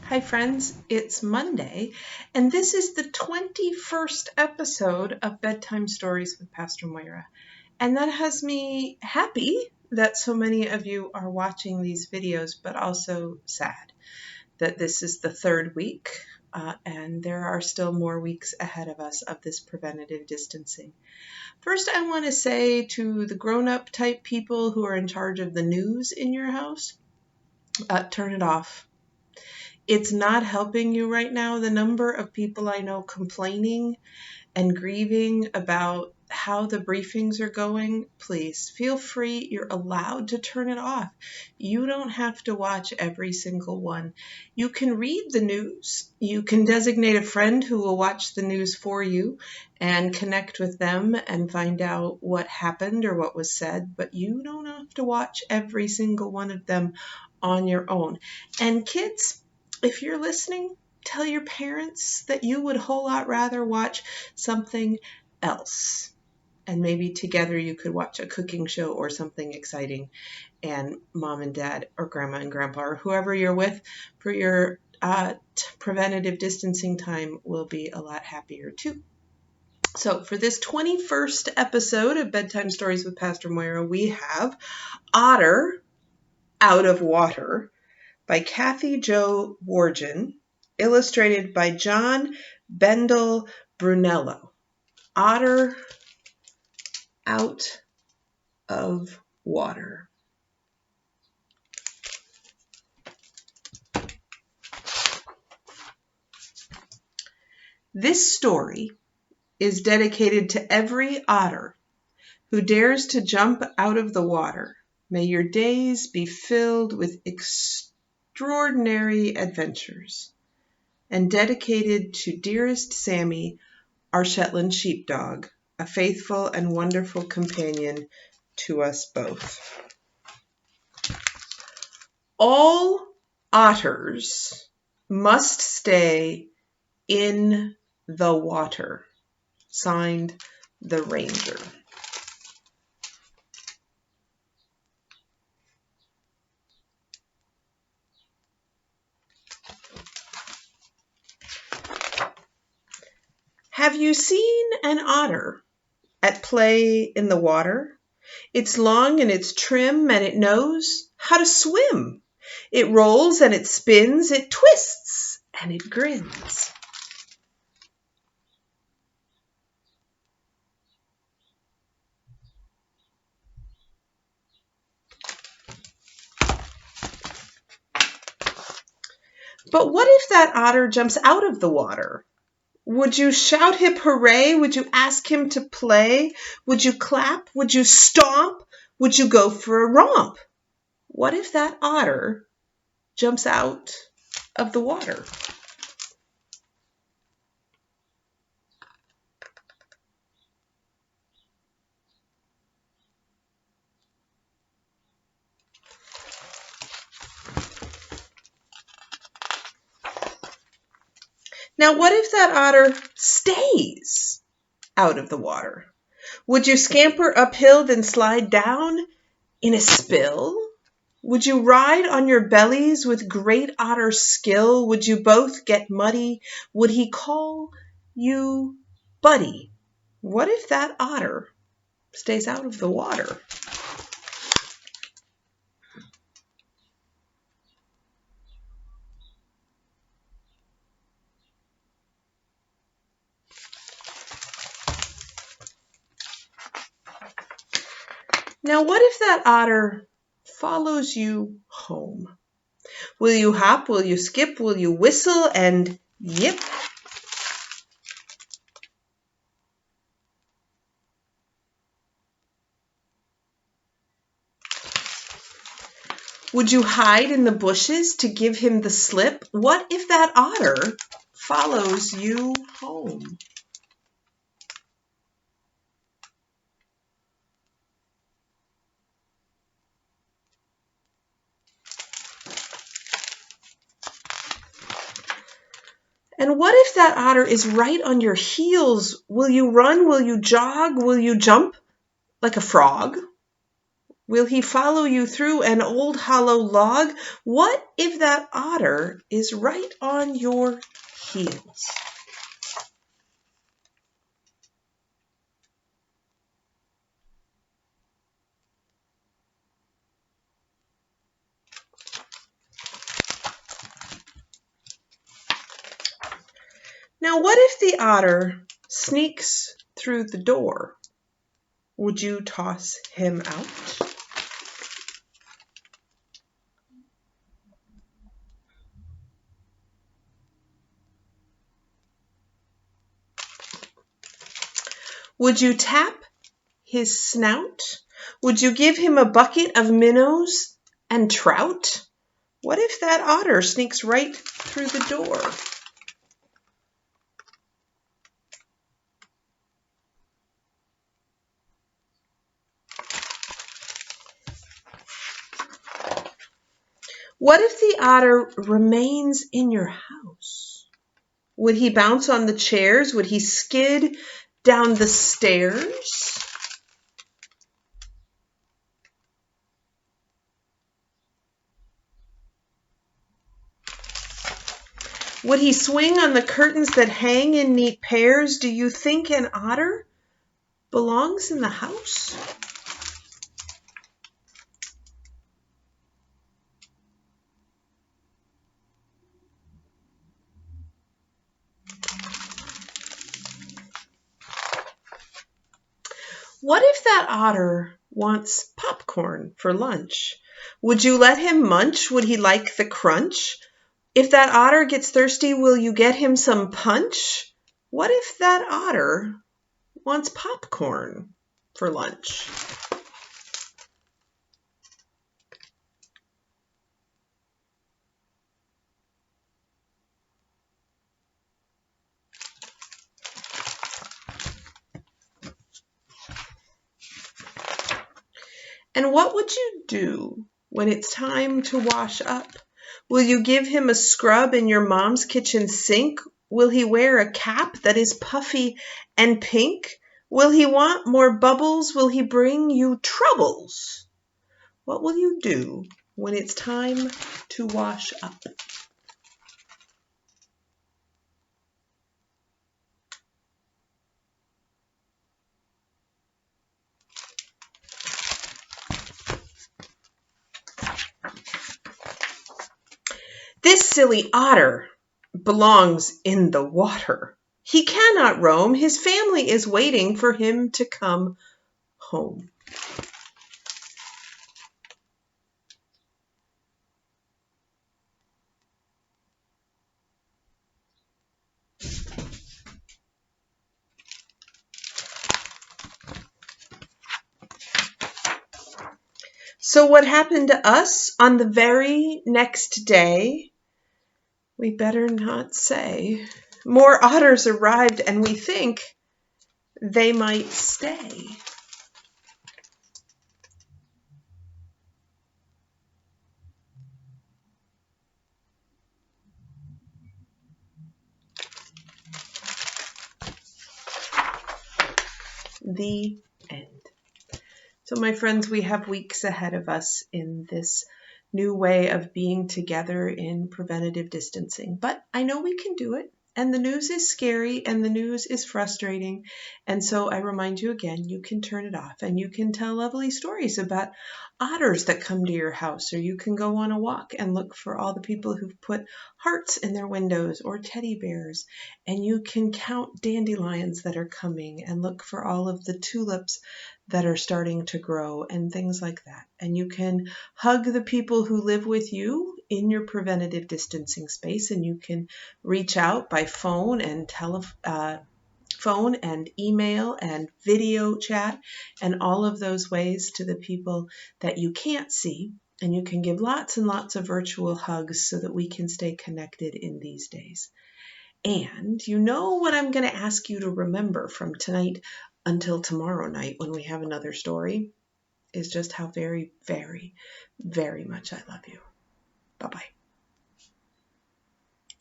Hi friends, it's Monday, and this is the 21st episode of Bedtime Stories with Pastor Moira. And that has me happy that so many of you are watching these videos, but also sad that this is the third week, and there are still more weeks ahead of us of this preventative distancing. First, I want to say to the grown-up type people who are in charge of the news in your house, turn it off. It's not helping you right now. The number of people I know complaining and grieving about how the briefings are going, please feel free. You're allowed to turn it off. You don't have to watch every single one. You can read the news. You can designate a friend who will watch the news for you and connect with them and find out what happened or what was said, but you don't have to watch every single one of them on your own. And kids, if you're listening, tell your parents that you would a whole lot rather watch something else. And maybe together you could watch a cooking show or something exciting, and mom and dad or grandma and grandpa or whoever you're with for your preventative distancing time will be a lot happier too. So for this 21st episode of Bedtime Stories with Pastor Moira, we have Otter Out of Water by Kathy Jo Wargin, illustrated by John Bendall-Brunello. Otter Out of Water. This story is dedicated to every otter who dares to jump out of the water. May your days be filled with extraordinary adventures, and dedicated to dearest Sammy, our Shetland sheepdog, a faithful and wonderful companion to us both. All otters must stay in the water. Signed, the Ranger. Have you seen an otter at play in the water? It's long and it's trim and it knows how to swim. It rolls and it spins, it twists and it grins. But what if that otter jumps out of the water? Would you shout hip hooray? Would you ask him to play? Would you clap? Would you stomp? Would you go for a romp? What if that otter jumps out of the water? Now, what if that otter stays out of the water? Would you scamper uphill then slide down in a spill? Would you ride on your bellies with great otter skill? Would you both get muddy? Would he call you buddy? What if that otter stays out of the water? Now, what if that otter follows you home? Will you hop? Will you skip? Will you whistle and yip? Would you hide in the bushes to give him the slip? What if that otter follows you home? And what if that otter is right on your heels? Will you run? Will you jog? Will you jump like a frog? Will he follow you through an old hollow log? What if that otter is right on your heels? Now, what if the otter sneaks through the door? Would you toss him out? Would you tap his snout? Would you give him a bucket of minnows and trout? What if that otter sneaks right through the door? What if the otter remains in your house? Would he bounce on the chairs? Would he skid down the stairs? Would he swing on the curtains that hang in neat pairs? Do you think an otter belongs in the house? What if that otter wants popcorn for lunch? Would you let him munch? Would he like the crunch? If that otter gets thirsty, will you get him some punch? What if that otter wants popcorn for lunch? And what would you do when it's time to wash up? Will you give him a scrub in your mom's kitchen sink? Will he wear a cap that is puffy and pink? Will he want more bubbles? Will he bring you troubles? What will you do when it's time to wash up? This silly otter belongs in the water. He cannot roam. His family is waiting for him to come home. So what happened to us on the very next day? We better not say. More otters arrived, and we think they might stay. The end. So, my friends, we have weeks ahead of us in this new way of being together in preventative distancing. But I know we can do it. And the news is scary and the news is frustrating. And so I remind you again, you can turn it off and you can tell lovely stories about otters that come to your house, or you can go on a walk and look for all the people who've put hearts in their windows or teddy bears. And you can count dandelions that are coming and look for all of the tulips that are starting to grow and things like that. And you can hug the people who live with you in your preventative distancing space, and you can reach out by phone and phone and email and video chat and all of those ways to the people that you can't see. And you can give lots and lots of virtual hugs so that we can stay connected in these days. And you know what I'm going to ask you to remember from tonight until tomorrow night when we have another story is just how very, very, very much I love you. Bye-bye.